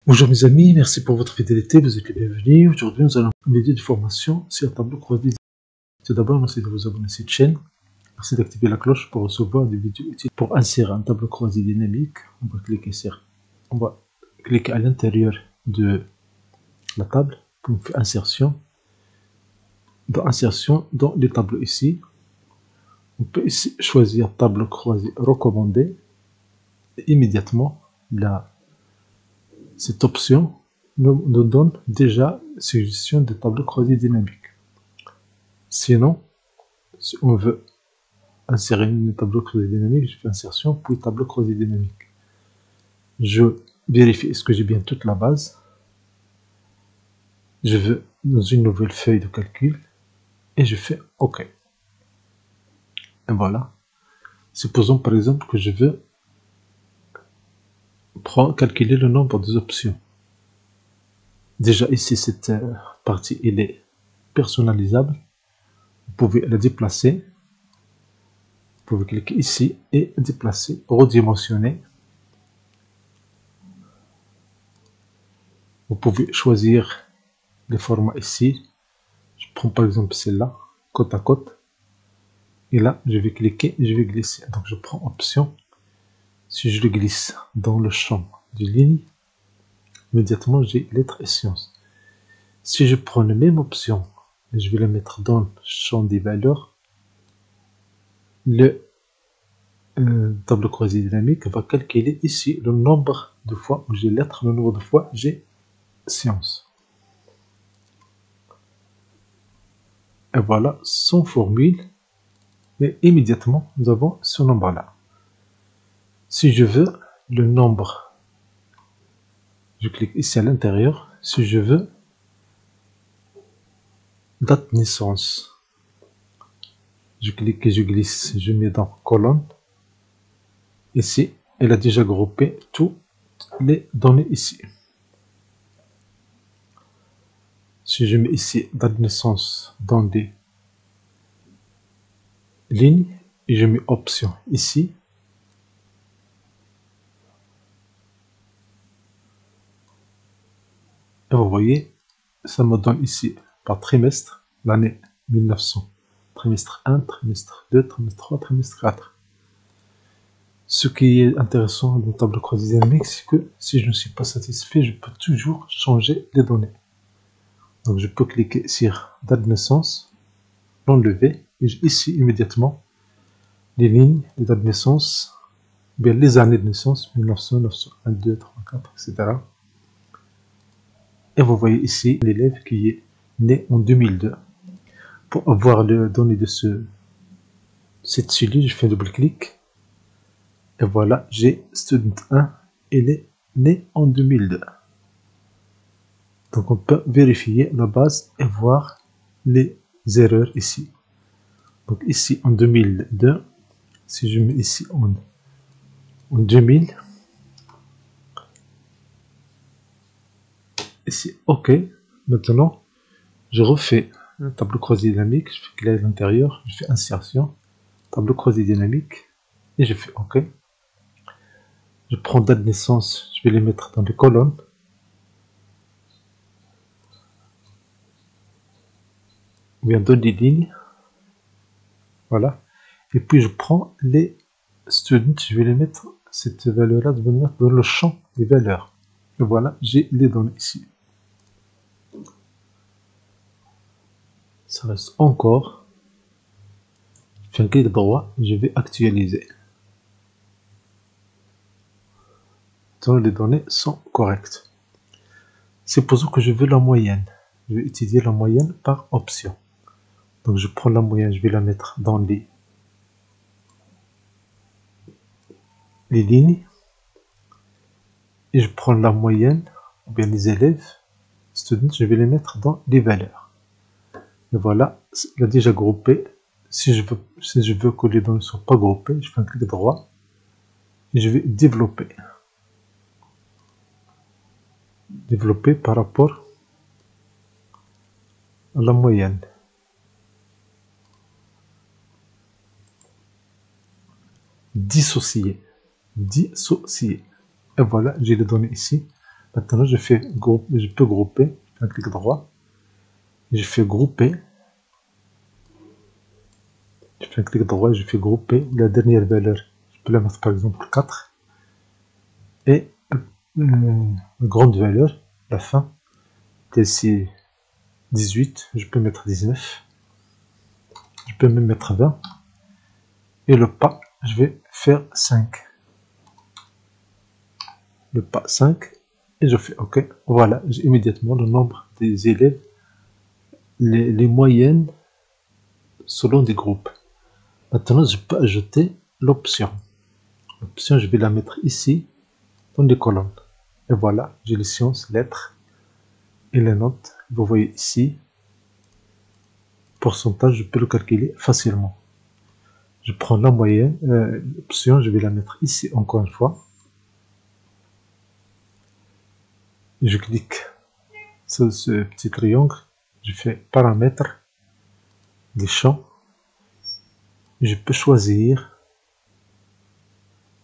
Bonjour mes amis, merci pour votre fidélité, vous êtes les bienvenus. Aujourd'hui nous allons une vidéo de formation sur un tableau croisé. Tout d'abord, merci de vous abonner à cette chaîne. Merci d'activer la cloche pour recevoir des vidéos utiles. Pour insérer un tableau croisé dynamique, on va cliquer à l'intérieur de la table pour faire insertion. Dans insertion, dans les tableaux ici, on peut ici choisir tableau croisé recommandé. Et immédiatement, cette option nous donne déjà suggestion de tableau croisé dynamique. Sinon, si on veut insérer un tableau croisé dynamique, je fais insertion, puis tableau croisé dynamique. Je vérifie est-ce que j'ai bien toute la base. Je veux dans une nouvelle feuille de calcul et je fais OK. Et voilà. Supposons par exemple que je veux calculer le nombre des options. Déjà ici, cette partie elle est personnalisable. Vous pouvez la déplacer. Vous pouvez cliquer ici et déplacer, redimensionner. Vous pouvez choisir les formats ici. Je prends par exemple celle-là, côte à côte. Et là, je vais cliquer et je vais glisser. Donc je prends option. Si je le glisse dans le champ de ligne, immédiatement j'ai lettres et sciences. Si je prends la même option et je vais la mettre dans le champ des valeurs, le tableau croisé dynamique va calculer ici le nombre de fois où j'ai lettres, le nombre de fois j'ai sciences. Et voilà, sans formule, et immédiatement nous avons ce nombre-là. Si je veux le nombre, je clique ici à l'intérieur. Si je veux date naissance, je clique et je glisse, je mets dans colonne. Ici, elle a déjà groupé toutes les données ici. Si je mets ici date de naissance dans des lignes et je mets option ici, et vous voyez, ça me donne ici par trimestre l'année 1900, trimestre 1, trimestre 2, trimestre 3, trimestre 4. Ce qui est intéressant dans le tableau croisé dynamique, c'est que si je ne suis pas satisfait, je peux toujours changer les données. Donc je peux cliquer sur date de naissance, l'enlever, et ici immédiatement les lignes, les dates de naissance, bien les années de naissance, 1900, 901, 2, 3, 4, etc. Et vous voyez ici l'élève qui est né en 2002. Pour avoir les données de cette cellule, je fais un double-clic. Et voilà, j'ai student 1, il est né en 2002. Donc on peut vérifier la base et voir les erreurs ici. Donc ici en 2002, si je mets ici en 2000, ici OK. Maintenant, je refais un tableau croisé dynamique, je fais clic à l'intérieur, je fais insertion, tableau croisé dynamique, et je fais OK. Je prends date de naissance, je vais les mettre dans les colonnes. Ou bien dans des lignes. Voilà. Et puis je prends les students, je vais les mettre, cette valeur-là, je vais les mettre dans le champ des valeurs. Et voilà, j'ai les données ici. Ça reste encore. Je fais un clic droit, je vais actualiser. Donc les données sont correctes. Supposons que je veux la moyenne. Je vais étudier la moyenne par option. Donc je prends la moyenne, je vais la mettre dans les lignes. Et je prends la moyenne, ou bien les élèves, students, je vais les mettre dans les valeurs. Et voilà, il a déjà groupé. Si je veux que les données ne soient pas groupées, je fais un clic droit et je vais développer. Développer par rapport à la moyenne. Dissocier. Dissocier. Et voilà, j'ai les données ici. Maintenant, je peux grouper, un clic droit, je fais grouper, je fais un clic droit, je fais grouper la dernière valeur, je peux la mettre par exemple 4, et la grande valeur, la fin, celle-ci 18, je peux mettre 19, je peux même mettre 20, et le pas, je vais faire 5. Le pas 5, et je fais OK. Voilà, j'ai immédiatement le nombre des élèves, les moyennes selon des groupes. Maintenant, je peux ajouter l'option. L'option, je vais la mettre ici, dans les colonnes. Et voilà, j'ai les sciences, lettres et les notes. Vous voyez ici, pourcentage, je peux le calculer facilement. Je prends la moyenne, l'option, je vais la mettre ici encore une fois. Je clique sur ce petit triangle, je fais paramètres, des champs. Je peux choisir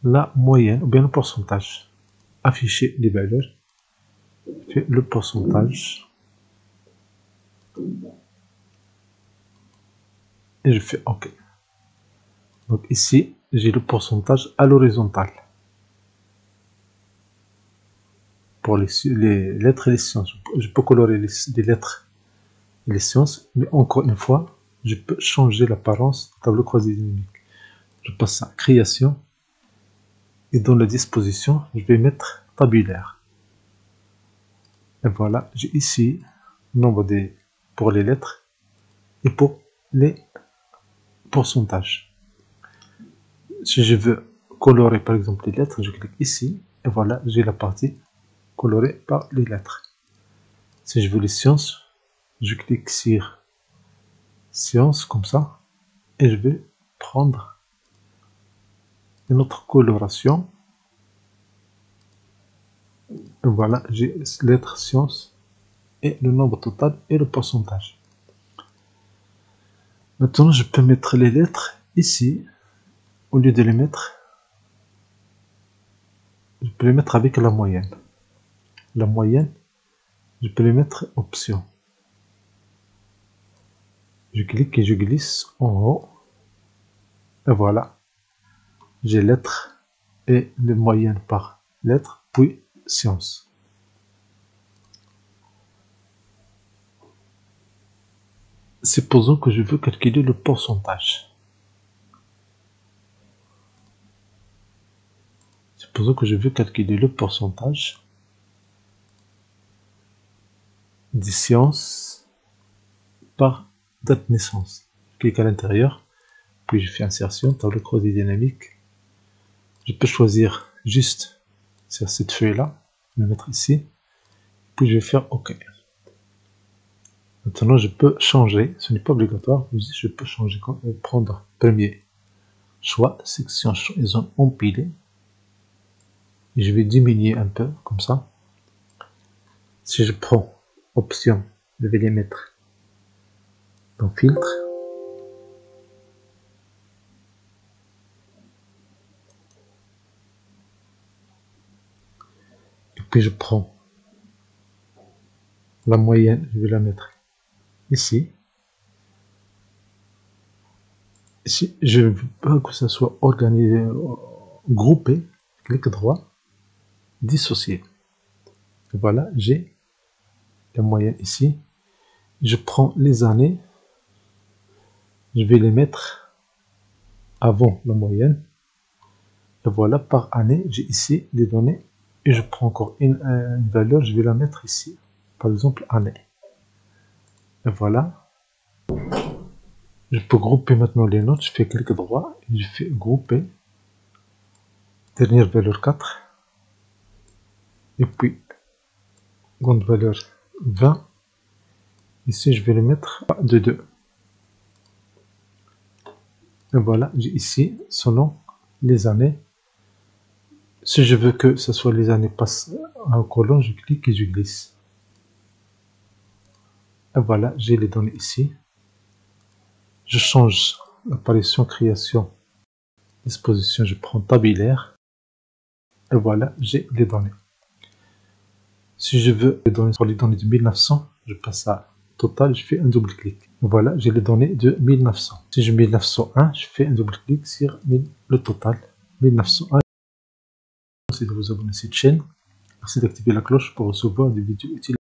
la moyenne ou bien le pourcentage. Afficher les valeurs, je fais le pourcentage et je fais OK. Donc ici, j'ai le pourcentage à l'horizontale pour les lettres et les sciences. Je peux colorer les lettres et les sciences, mais encore une fois, je peux changer l'apparence du tableau croisé dynamique. Je passe à création et dans la disposition, je vais mettre tabulaire. Et voilà, j'ai ici le nombre pour les lettres et pour les pourcentages. Si je veux colorer par exemple les lettres, je clique ici et voilà, j'ai la partie colorée par les lettres. Si je veux les sciences, je clique sur sciences comme ça et je vais prendre une autre coloration. Et voilà, j'ai lettres sciences et le nombre total et le pourcentage. Maintenant, je peux mettre les lettres ici. Au lieu de les mettre, je peux les mettre avec la moyenne. La moyenne, je peux les mettre option. Je clique et je glisse en haut. Et voilà. J'ai lettres et les moyennes par lettres, puis sciences. Supposons que je veux calculer le pourcentage. Supposons que je veux calculer le pourcentage des sciences par date de naissance. Je clique à l'intérieur, puis je fais insertion, tableau croisé dynamique. Je peux choisir juste sur cette feuille-là, le mettre ici, puis je vais faire OK. Maintenant, je peux changer, ce n'est pas obligatoire, mais je peux changer, prendre premier choix, section et zone empilée. Et je vais diminuer un peu, comme ça. Si je prends option, je vais les mettre dans filtre. Et puis je prends la moyenne, je vais la mettre ici. Si je ne veux pas que ça soit organisé, groupé, clic droit, dissocier. Et voilà, j'ai la moyenne ici. Je prends les années, je vais les mettre avant la moyenne. Et voilà, par année, j'ai ici les données. Et je prends encore une valeur, je vais la mettre ici. Par exemple, année. Et voilà. Je peux grouper maintenant les notes. Je fais clic droit et je fais grouper. Dernière valeur 4. Et puis, grande valeur 20. Ici, je vais le mettre de 2. Et voilà, j'ai ici, selon les années. Si je veux que ce soit les années passent en colonne, je clique et je glisse. Et voilà, j'ai les données ici. Je change l'apparition, création, disposition, je prends tabulaire. Et voilà, j'ai les données. Si je veux les données, pour les données de 1900, je passe à total, je fais un double clic. Voilà, j'ai les données de 1900. Si je mets 1901, je fais un double clic sur le total 1901. Merci de vous abonner à cette chaîne. Merci d'activer la cloche pour recevoir des vidéos utiles.